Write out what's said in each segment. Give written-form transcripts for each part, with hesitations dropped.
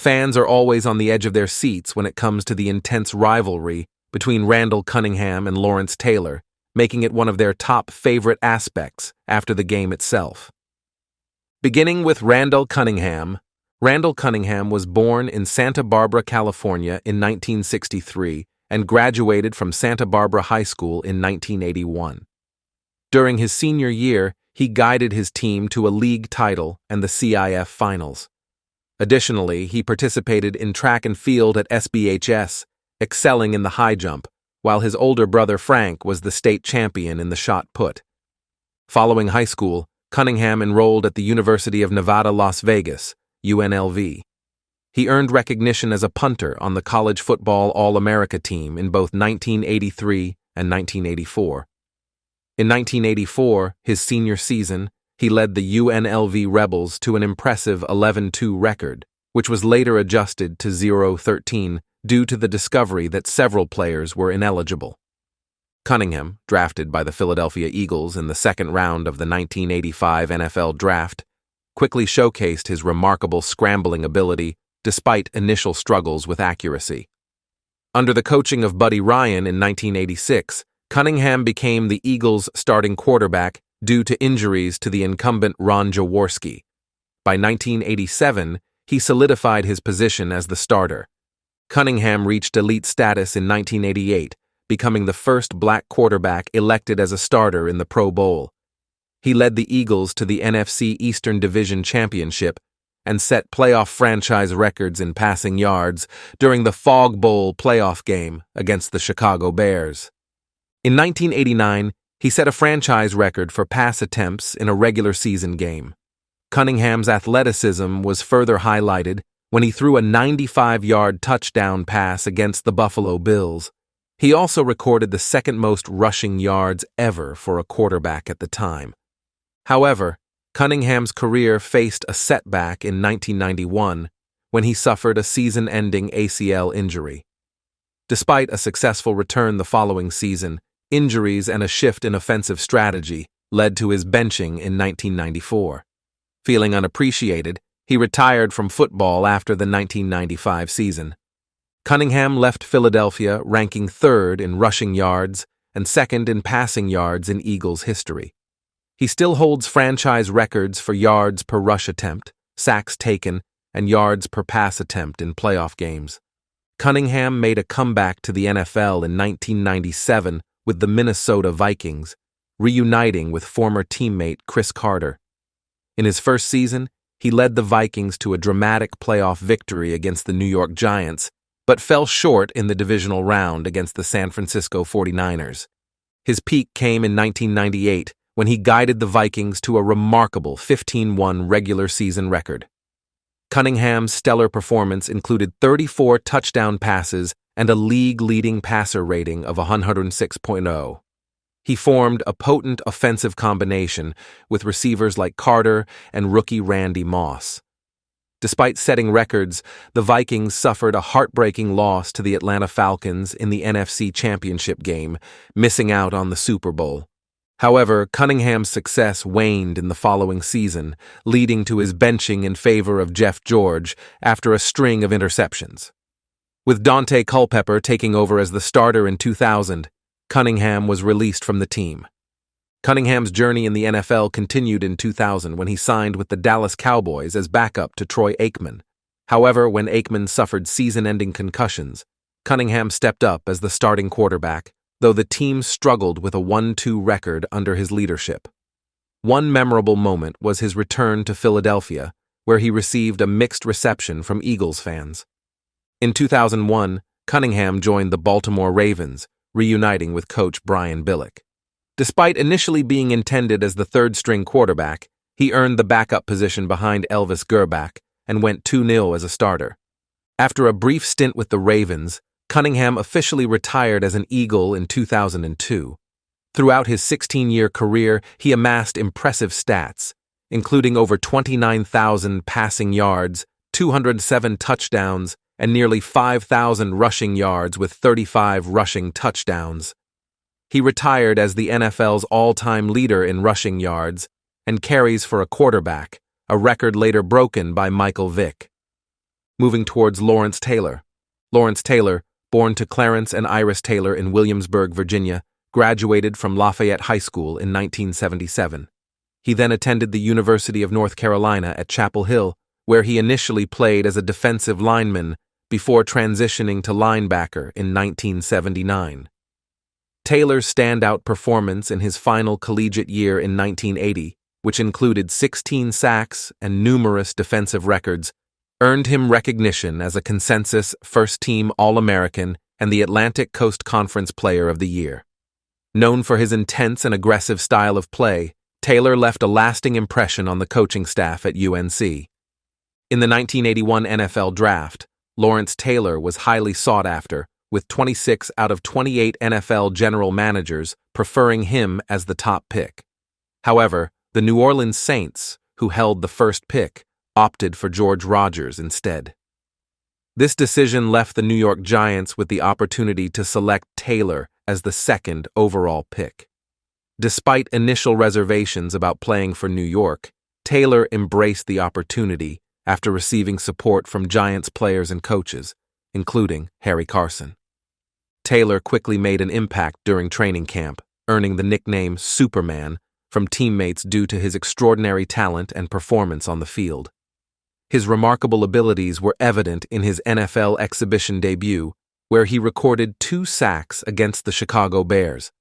Fans are always on the edge of their seats when it comes to the intense rivalry between Randall Cunningham and Lawrence Taylor, making it one of their top favorite aspects after the game itself. Beginning with Randall Cunningham was born in Santa Barbara, California in 1963 and graduated from Santa Barbara High School in 1981. During his senior year, he guided his team to a league title and the CIF finals. Additionally, he participated in track and field at SBHS, excelling in the high jump, while his older brother Frank was the state champion in the shot put. Following high school, Cunningham enrolled at the University of Nevada, Las Vegas, UNLV. He earned recognition as a punter on the college football All-America team in both 1983 and 1984. In 1984, his senior season, he led the UNLV Rebels to an impressive 11-2 record, which was later adjusted to 0-13 due to the discovery that several players were ineligible. Cunningham, drafted by the Philadelphia Eagles in the second round of the 1985 NFL Draft, quickly showcased his remarkable scrambling ability despite initial struggles with accuracy. Under the coaching of Buddy Ryan in 1986, Cunningham became the Eagles' starting quarterback due to injuries to the incumbent Ron Jaworski. By 1987, he solidified his position as the starter. Cunningham reached elite status in 1988, becoming the first black quarterback elected as a starter in the Pro Bowl. He led the Eagles to the NFC Eastern Division Championship and set playoff franchise records in passing yards during the Fog Bowl playoff game against the Chicago Bears. In 1989, he set a franchise record for pass attempts in a regular season game. Cunningham's athleticism was further highlighted when he threw a 95-yard touchdown pass against the Buffalo Bills. He also recorded the second most rushing yards ever for a quarterback at the time. However, Cunningham's career faced a setback in 1991 when he suffered a season-ending ACL injury. Despite a successful return the following season, injuries and a shift in offensive strategy led to his benching in 1994. Feeling unappreciated, he retired from football after the 1995 season. Cunningham left Philadelphia ranking third in rushing yards and second in passing yards in Eagles history. He still holds franchise records for yards per rush attempt, sacks taken, and yards per pass attempt in playoff games. Cunningham made a comeback to the NFL in 1997 with the Minnesota Vikings, reuniting with former teammate Chris Carter. In his first season, he led the Vikings to a dramatic playoff victory against the New York Giants, but fell short in the divisional round against the San Francisco 49ers. His peak came in 1998 when he guided the Vikings to a remarkable 15-1 regular season record. Cunningham's stellar performance included 34 touchdown passes and a league-leading passer rating of 106.0. He formed a potent offensive combination with receivers like Carter and rookie Randy Moss. Despite setting records, the Vikings suffered a heartbreaking loss to the Atlanta Falcons in the NFC Championship game, missing out on the Super Bowl. However, Cunningham's success waned in the following season, leading to his benching in favor of Jeff George after a string of interceptions. With Dante Culpepper taking over as the starter in 2000, Cunningham was released from the team. Cunningham's journey in the NFL continued in 2000 when he signed with the Dallas Cowboys as backup to Troy Aikman. However, when Aikman suffered season-ending concussions, Cunningham stepped up as the starting quarterback, though the team struggled with a 1-2 record under his leadership. One memorable moment was his return to Philadelphia, where he received a mixed reception from Eagles fans. In 2001, Cunningham joined the Baltimore Ravens, reuniting with coach Brian Billick. Despite initially being intended as the third-string quarterback, he earned the backup position behind Elvis Grbac and went 2-0 as a starter. After a brief stint with the Ravens, Cunningham officially retired as an Eagle in 2002. Throughout his 16-year career, he amassed impressive stats, including over 29,000 passing yards, 207 touchdowns, and nearly 5,000 rushing yards with 35 rushing touchdowns. He retired as the NFL's all-time leader in rushing yards and carries for a quarterback, a record later broken by Michael Vick. Moving towards Lawrence Taylor. Lawrence Taylor, born to Clarence and Iris Taylor in Williamsburg, Virginia, graduated from Lafayette High School in 1977. He then attended the University of North Carolina at Chapel Hill, where he initially played as a defensive lineman before transitioning to linebacker in 1979. Taylor's standout performance in his final collegiate year in 1980, which included 16 sacks and numerous defensive records, earned him recognition as a consensus first-team All-American and the Atlantic Coast Conference Player of the Year. Known for his intense and aggressive style of play, Taylor left a lasting impression on the coaching staff at UNC. In the 1981 NFL Draft, Lawrence Taylor was highly sought after, with 26 out of 28 NFL general managers preferring him as the top pick. However, the New Orleans Saints, who held the first pick, opted for George Rogers instead. This decision left the New York Giants with the opportunity to select Taylor as the second overall pick. Despite initial reservations about playing for New York, Taylor embraced the opportunity after receiving support from Giants players and coaches, including Harry Carson. Taylor quickly made an impact during training camp, earning the nickname Superman from teammates due to his extraordinary talent and performance on the field. His remarkable abilities were evident in his NFL exhibition debut, where he recorded 2 sacks against the Chicago Bears.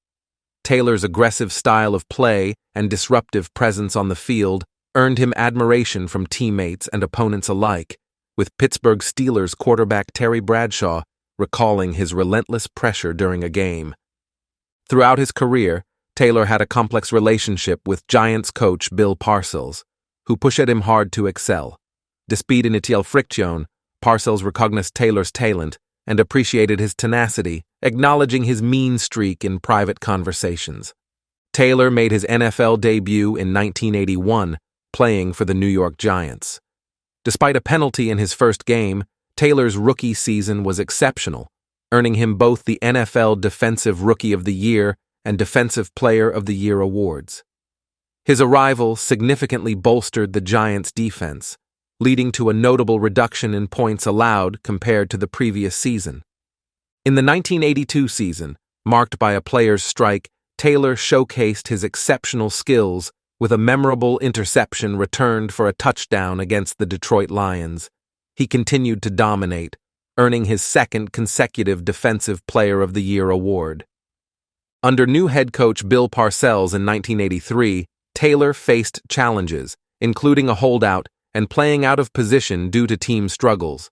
Taylor's aggressive style of play and disruptive presence on the field earned him admiration from teammates and opponents alike, with Pittsburgh Steelers quarterback Terry Bradshaw recalling his relentless pressure during a game. Throughout his career, Taylor had a complex relationship with Giants coach Bill Parcells, who pushed him hard to excel. Despite initial friction, Parcells recognized Taylor's talent and appreciated his tenacity, acknowledging his mean streak in private conversations. Taylor made his NFL debut in 1981, playing for the New York Giants. Despite a penalty in his first game, Taylor's rookie season was exceptional, earning him both the NFL Defensive Rookie of the Year and Defensive Player of the Year awards. His arrival significantly bolstered the Giants' defense, leading to a notable reduction in points allowed compared to the previous season. In the 1982 season, marked by a player's strike, Taylor showcased his exceptional skills with a memorable interception returned for a touchdown against the Detroit Lions. He continued to dominate, earning his second consecutive Defensive Player of the Year award. Under new head coach Bill Parcells in 1983, Taylor faced challenges, including a holdout and playing out of position due to team struggles.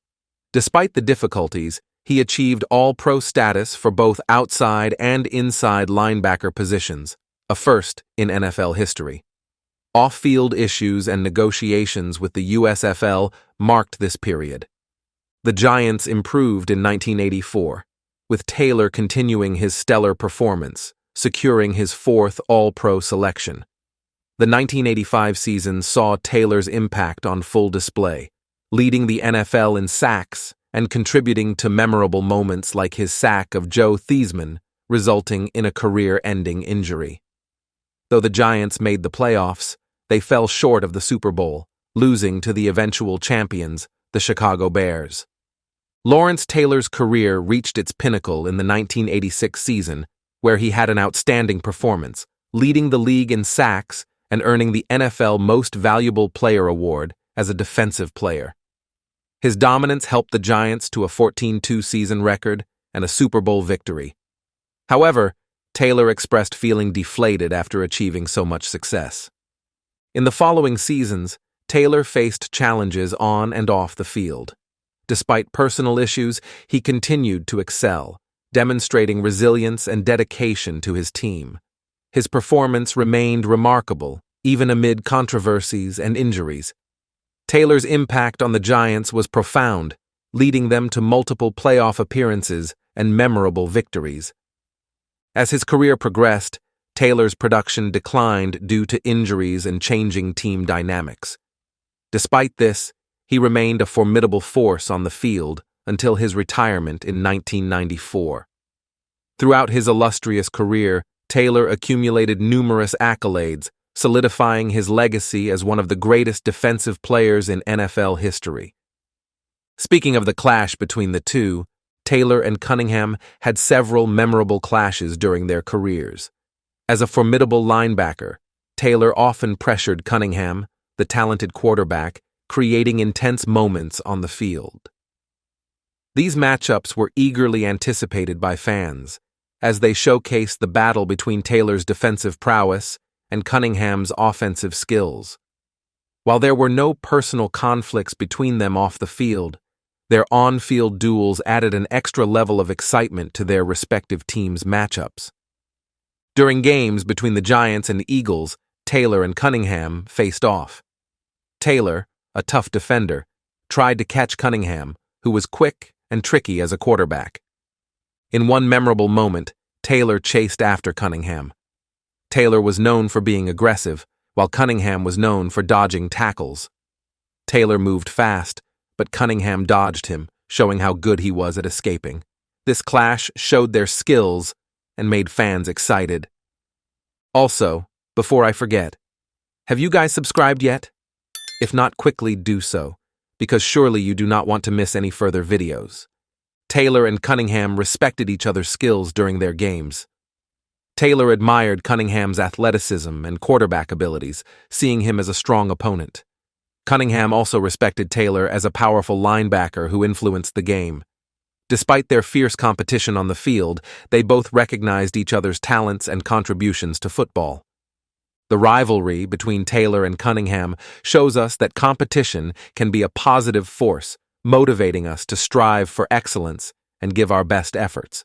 Despite the difficulties, he achieved All-Pro status for both outside and inside linebacker positions, a first in NFL history. Off-field issues and negotiations with the USFL marked this period. The Giants improved in 1984, with Taylor continuing his stellar performance, securing his 4th All-Pro selection. The 1985 season saw Taylor's impact on full display, leading the NFL in sacks and contributing to memorable moments like his sack of Joe Theismann, resulting in a career-ending injury. Though the Giants made the playoffs, they fell short of the Super Bowl, losing to the eventual champions, the Chicago Bears. Lawrence Taylor's career reached its pinnacle in the 1986 season, where he had an outstanding performance, leading the league in sacks and earning the NFL Most Valuable Player award as a defensive player. His dominance helped the Giants to a 14-2 season record and a Super Bowl victory. However, Taylor expressed feeling deflated after achieving so much success. In the following seasons, Taylor faced challenges on and off the field. Despite personal issues, he continued to excel, demonstrating resilience and dedication to his team. His performance remained remarkable, even amid controversies and injuries. Taylor's impact on the Giants was profound, leading them to multiple playoff appearances and memorable victories. As his career progressed, Taylor's production declined due to injuries and changing team dynamics. Despite this, he remained a formidable force on the field until his retirement in 1994. Throughout his illustrious career, Taylor accumulated numerous accolades, solidifying his legacy as one of the greatest defensive players in NFL history. Speaking of the clash between the two, Taylor and Cunningham had several memorable clashes during their careers. As a formidable linebacker, Taylor often pressured Cunningham, the talented quarterback, creating intense moments on the field. These matchups were eagerly anticipated by fans, as they showcased the battle between Taylor's defensive prowess and Cunningham's offensive skills. While there were no personal conflicts between them off the field, their on-field duels added an extra level of excitement to their respective teams' matchups. During games between the Giants and the Eagles, Taylor and Cunningham faced off. Taylor, a tough defender, tried to catch Cunningham, who was quick and tricky as a quarterback. In one memorable moment, Taylor chased after Cunningham. Taylor was known for being aggressive, while Cunningham was known for dodging tackles. Taylor moved fast, but Cunningham dodged him, showing how good he was at escaping. This clash showed their skills and made fans excited. Also, before I forget, have you guys subscribed yet? If not, quickly do so, because surely you do not want to miss any further videos. Taylor and Cunningham respected each other's skills during their games. Taylor admired Cunningham's athleticism and quarterback abilities, seeing him as a strong opponent. Cunningham also respected Taylor as a powerful linebacker who influenced the game. Despite their fierce competition on the field, they both recognized each other's talents and contributions to football. The rivalry between Taylor and Cunningham shows us that competition can be a positive force, motivating us to strive for excellence and give our best efforts.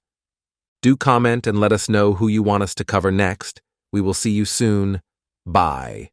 Do comment and let us know who you want us to cover next. We will see you soon. Bye.